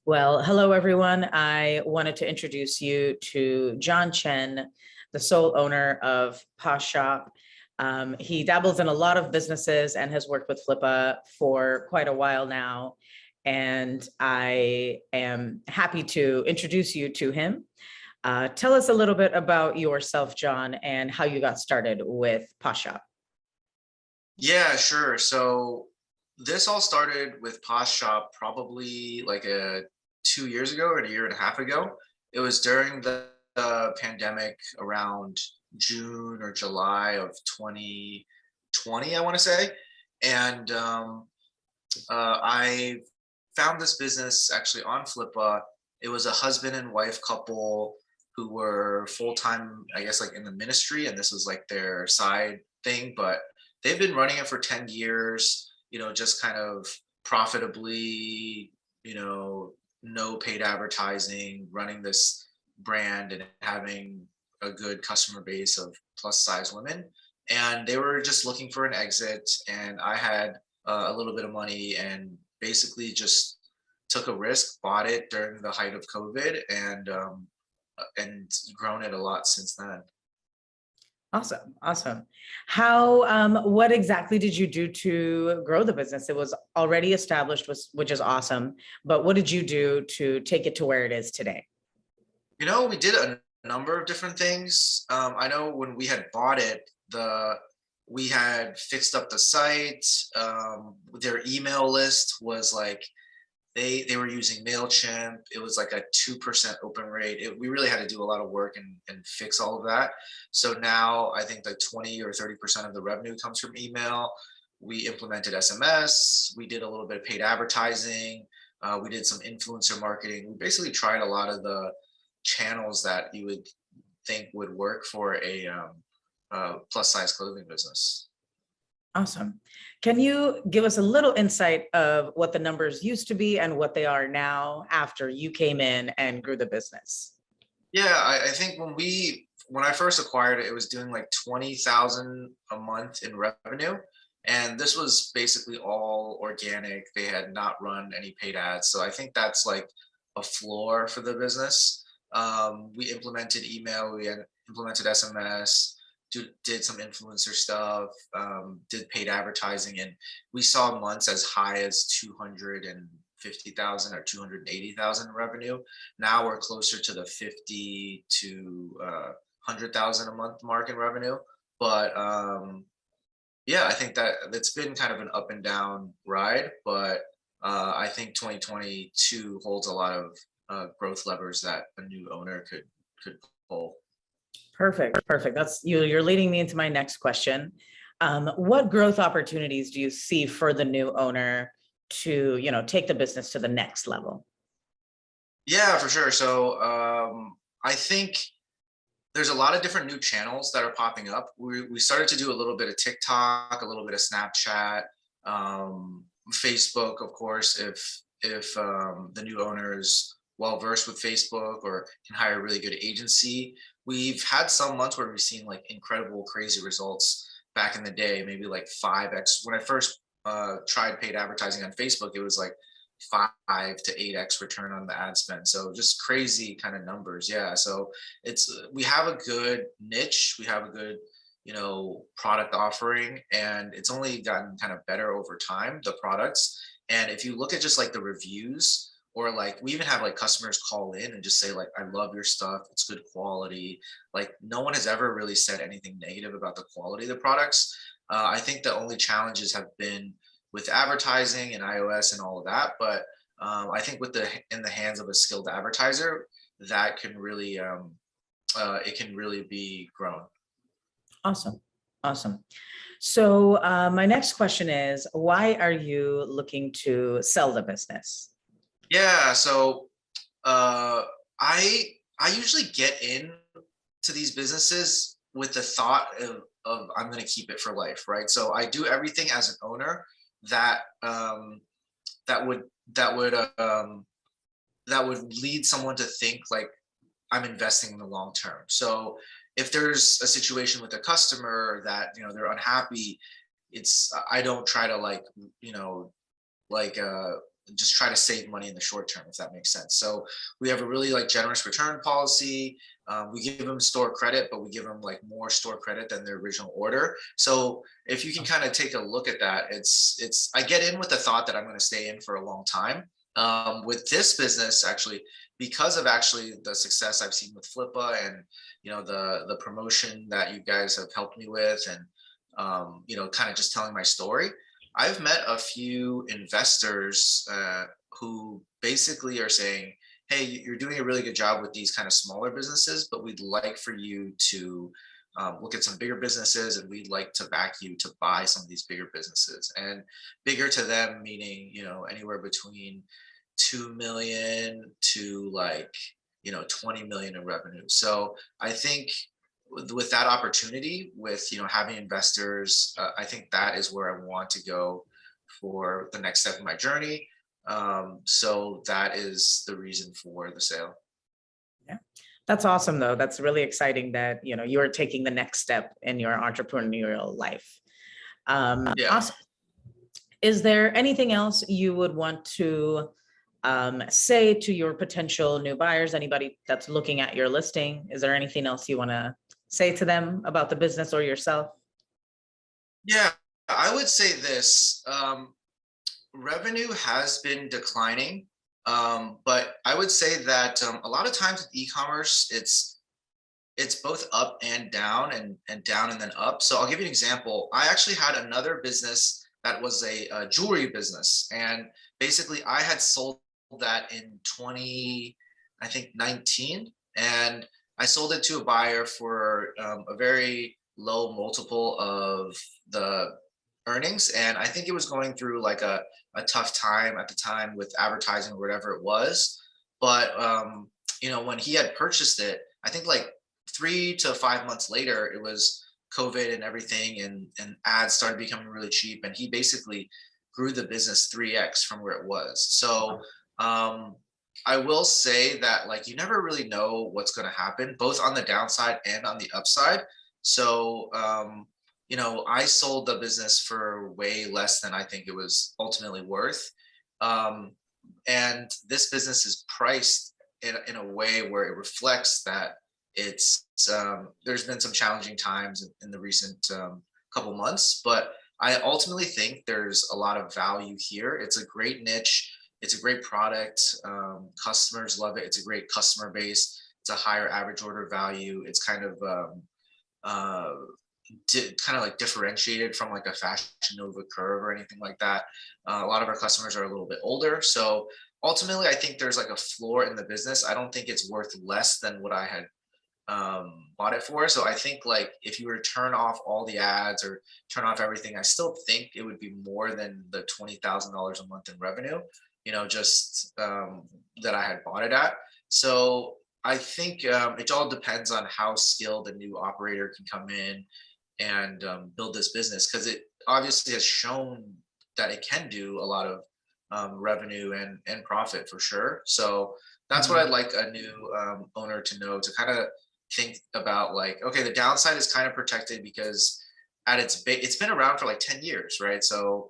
Well, hello, everyone. I wanted to introduce you to John Chen, the sole owner of Posh Shop. He dabbles in a lot of businesses and has worked with Flippa for quite a while now. And I am happy to introduce you to him. Tell us a little bit about yourself, John, and how you got started with Posh Shop. Yeah, sure. So this all started with Posh Shop probably like 2 years ago or a year and a half ago. It was during the pandemic around June or July of 2020, I want to say. And I found this business actually on Flippa. It was a husband and wife couple who were full time, I guess, like in the ministry, and this was like their side thing. But they've been running it for 10 years, just kind of profitably, no paid advertising, running this brand and having a good customer base of plus size women. And they were just looking for an exit, and I had a little bit of money and basically just took a risk, bought it during the height of COVID, and grown it a lot since then. Awesome, awesome. What exactly did you do to grow the business? It was already established, which is awesome. But what did you do to take it to where it is today? We did a number of different things. I know when we had bought it, we had fixed up the site. Their email list was like they were using MailChimp. It was like a 2% open rate. We really had to do a lot of work and fix all of that. So now I think like 20 or 30% of the revenue comes from email. We implemented SMS. We did a little bit of paid advertising. We did some influencer marketing. We basically tried a lot of the channels that you would think would work for a plus size clothing business. Awesome. Can you give us a little insight of what the numbers used to be and what they are now after you came in and grew the business? Yeah, I think when I first acquired it, it was doing like 20,000 a month in revenue. And this was basically all organic. They had not run any paid ads. So I think that's like a floor for the business. We implemented email, implemented SMS, did some influencer stuff, did paid advertising, and we saw months as high as 250,000 or 280,000 revenue. Now we're closer to the 50 to 100,000 a month mark in revenue. But yeah, I think that it's been kind of an up and down ride, but I think 2022 holds a lot of growth levers that a new owner could pull. Perfect, perfect. That's you. You're leading me into my next question. What growth opportunities do you see for the new owner to, take the business to the next level? Yeah, for sure. So I think there's a lot of different new channels that are popping up. We started to do a little bit of TikTok, a little bit of Snapchat, Facebook, of course, if the new owner is well versed with Facebook or can hire a really good agency. We've had some months where we've seen like incredible, crazy results back in the day, maybe like 5x. When I first tried paid advertising on Facebook, it was like 5 to 8x return on the ad spend. So just crazy kind of numbers. Yeah. So we have a good niche, we have a good, product offering, and it's only gotten kind of better over time, the products. And if you look at just like the reviews, or like we even have like customers call in and just say like, I love your stuff, it's good quality. Like no one has ever really said anything negative about the quality of the products. I think the only challenges have been with advertising and iOS and all of that. But I think in the hands of a skilled advertiser, that can really it can really be grown. Awesome, awesome. So my next question is, why are you looking to sell the business? Yeah, so I usually get in to these businesses with the thought of I'm going to keep it for life, right? So I do everything as an owner that that would that would that would lead someone to think like I'm investing in the long term. So if there's a situation with a customer that they're unhappy, I don't try to like just try to save money in the short term, if that makes sense. So we have a really like generous return policy. We give them store credit, but we give them like more store credit than their original order. So if you can kind of take a look at that, it's I get in with the thought that I'm going to stay in for a long time. With this business, actually, because of actually the success I've seen with Flippa and the promotion that you guys have helped me with, and kind of just telling my story, I've met a few investors who basically are saying, hey, you're doing a really good job with these kind of smaller businesses, but we'd like for you to look at some bigger businesses, and we'd like to back you to buy some of these bigger businesses. And bigger to them meaning, anywhere between 2 million to like, 20 million in revenue. So I think with that opportunity, with having investors, I think that is where I want to go for the next step of my journey. So that is the reason for the sale. Yeah, that's awesome though. That's really exciting that you're taking the next step in your entrepreneurial life. Yeah. Awesome. Is there anything else you would want to say to your potential new buyers, anybody that's looking at your listing? Is there anything else you want to say to them about the business or yourself? Yeah, I would say this. Revenue has been declining, but I would say that a lot of times with e-commerce, it's both up and down, and down and then up. So I'll give you an example. I actually had another business that was a jewelry business, and basically I had sold that in 20, I think 19, and I sold it to a buyer for a very low multiple of the earnings. And I think it was going through like a tough time at the time with advertising or whatever it was. But when he had purchased it, I think like 3 to 5 months later, it was COVID and everything, and ads started becoming really cheap. And he basically grew the business 3x from where it was. So I will say that like you never really know what's going to happen, both on the downside and on the upside. So I sold the business for way less than I think it was ultimately worth. And this business is priced in a way where it reflects that it's there's been some challenging times in the recent couple months, but I ultimately think there's a lot of value here. It's a great niche. It's a great product. Customers love it. It's a great customer base. It's a higher average order value. It's kind of like differentiated from like a Fashion Nova Curve or anything like that. A lot of our customers are a little bit older. So ultimately, I think there's like a floor in the business. I don't think it's worth less than what I had bought it for. So I think like if you were to turn off all the ads or turn off everything, I still think it would be more than the $20,000 a month in revenue, just that I had bought it at. So I think it all depends on how skilled a new operator can come in and build this business, because it obviously has shown that it can do a lot of revenue and profit for sure. So that's what I'd like a new owner to know, to kind of think about like, okay, the downside is kind of protected because it's been around for like 10 years, right? So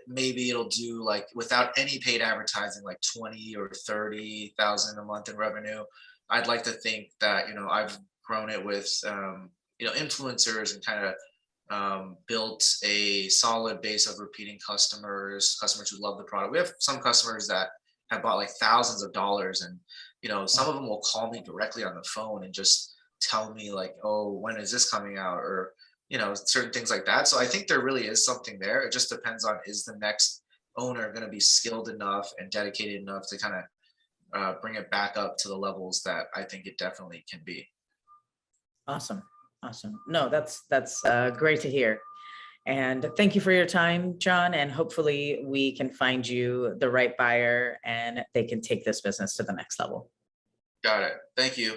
maybe it'll do like without any paid advertising, like 20 or 30,000 a month in revenue. I'd like to think that, I've grown it with, influencers, and kind of built a solid base of repeating customers who love the product. We have some customers that have bought like thousands of dollars, and, some of them will call me directly on the phone and just tell me like, oh, when is this coming out? Or, certain things like that. So I think there really is something there. It just depends on, is the next owner going to be skilled enough and dedicated enough to kind of bring it back up to the levels that I think it definitely can be. Awesome. No, that's great to hear. And thank you for your time, John. And hopefully we can find you the right buyer and they can take this business to the next level. Got it. Thank you.